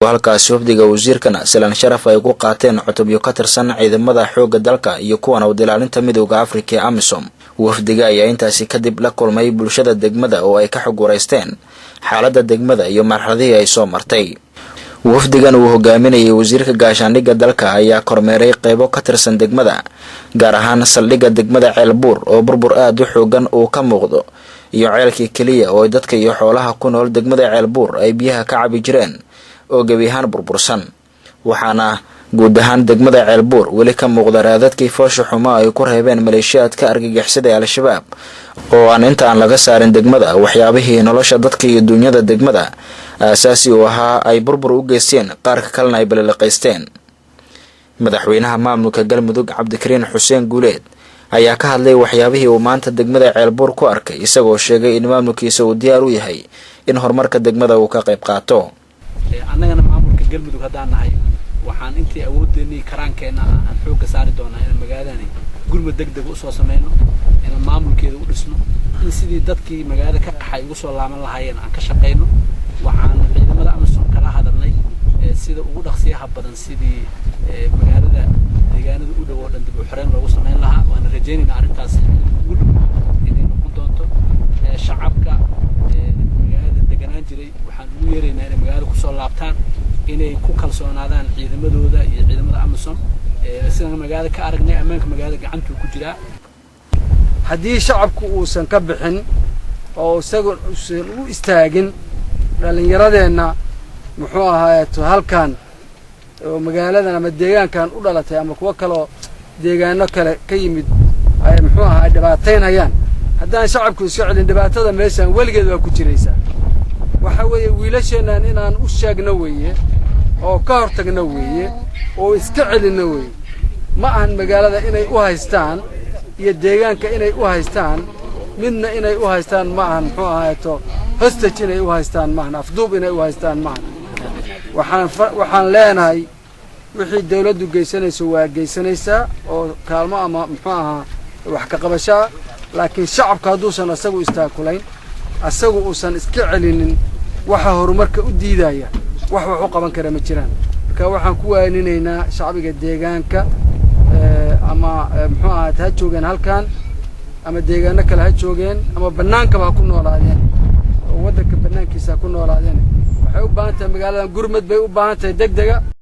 halkaas wafdiga wasiirkana Salaan Sharaf ay ku qaateen cutubyo ka tirsan ciidamada xoogga dalka iyo kuwan u dilaalinta midowga Afrika ee AMISOM. wafdiga ayaa intaasi kadib la kulmay bulshada degmada oo ay ka xog wareysteen xaaladda degmada iyo marxaladii ay soo martay. wafdigan uu hogaaminayay wasiirka gaashaandhigga dalka ayaa kormeeray qaybo ka tirsan degmada, gaar ahaan saldhigga degmada Ceelbuur oo burbur aad u xoogan uu ka muuqdo, iyo ceelkii kaliya oo dadka iyo xoolaha ku nool degmada Ceelbuur ay biyaha ka cabi jireen oo gabi ahaan burbursan. waxaana guud ahaan degmada Ceelbuur weli ka muuqda raadadkii foosha xumaa ay ku reebeen maleeshiyaadka argagixisada ee Al-Shabaab oo aan inta aan laga saarin degmada waxyaabihii nolosha dadka iyo dunyada degmada asaasi u ahaa ay burbur u geysteen, qaar kalena ay balaqaysteen. madaxweynaha maamulka Galmudug Cabdikariin Xuseen Guuleed ayaa ka hadlay waxyaabihii uu maanta degmada Ceelbuur ku arkay, isagoo sheegay in maamulkiisa uu diyaar u yahay in horumarka degmada uu ka qayb qaato. annagana maamulka Galmudug hadaan nahay waxaan intii awoodeennii karaankeena aan xoog saari doonaa in magaaladani gurmad degdeg u soo sameeyno, in maamulkeeda u dhisno, in sidii dadkii magaalada ka qaxay ugu soo laaban lahaayeen aan ka shaqeyno. waxaan ciidamada AMISOM kala hadalnay sida ugu dhaqsiyaha badan sidii magaalada deegaanada u dhow oo dhan dib u xireen loogu sameyn lahaa. waan rajaynaynaa arrintaas ugu dhow inay noqon doonto. shacabka magaalada deganaan jiray waxaan ugu yeeraynaa inay magaalada ku soo laabtaan, inay ku kalsoonaadaan ciidamadooda iyo ciidamada AMISOM. sidaan magaalada ka aragnay ammaanka magaalada gacantuu ku jiraa. haddii shacabku uusan ka bixin oo isagu uusan u istaagin dhalinyaradeenna muxuu ahaayeeto halkan oo magaaladan ama deegaankan u dhalatay ama kuwa kale deegaano kale ka yimid ay muxuu ahaa dhibaataynayaan, haddaan shacabku iska celin dhibaatada meeshan weligeed waa ku jiraysaa. waxa weeye wiilasheenan inaan u sheegno weeye oo ka hortagno weeye oo iska celino weeye. ma ahan magaalada inay u haystaan iyo deegaanka inay u haystaan midna inay u haystaan ma ahan muxuu ahaayeeto hostage inay u haystaan ma ahan afduub inay u haystaan ma ahan. waxaan leenahay wixii dawladdu geysanayso waa geysanaysaa oo kaalmo ama muxuu ahaa wax ka qabashaa, laakiin shacabka hadduusan asagu istaakulayn, asagu uusan iska celinin waxa horumarka u diidaya wax u qaban kara ma jiraan. marka waxaan ku waaninaynaa shacbiga deegaanka ama muxuu ahaa ha joogeen halkan ama deegaano kale ha joogeen ama bannaankaba ha ku noolaadeen oo waddanka bannaankiisa ha ku noolaadeen. waxay u baahan tahay magaaladan gurmad bay u baahan tahay degdega.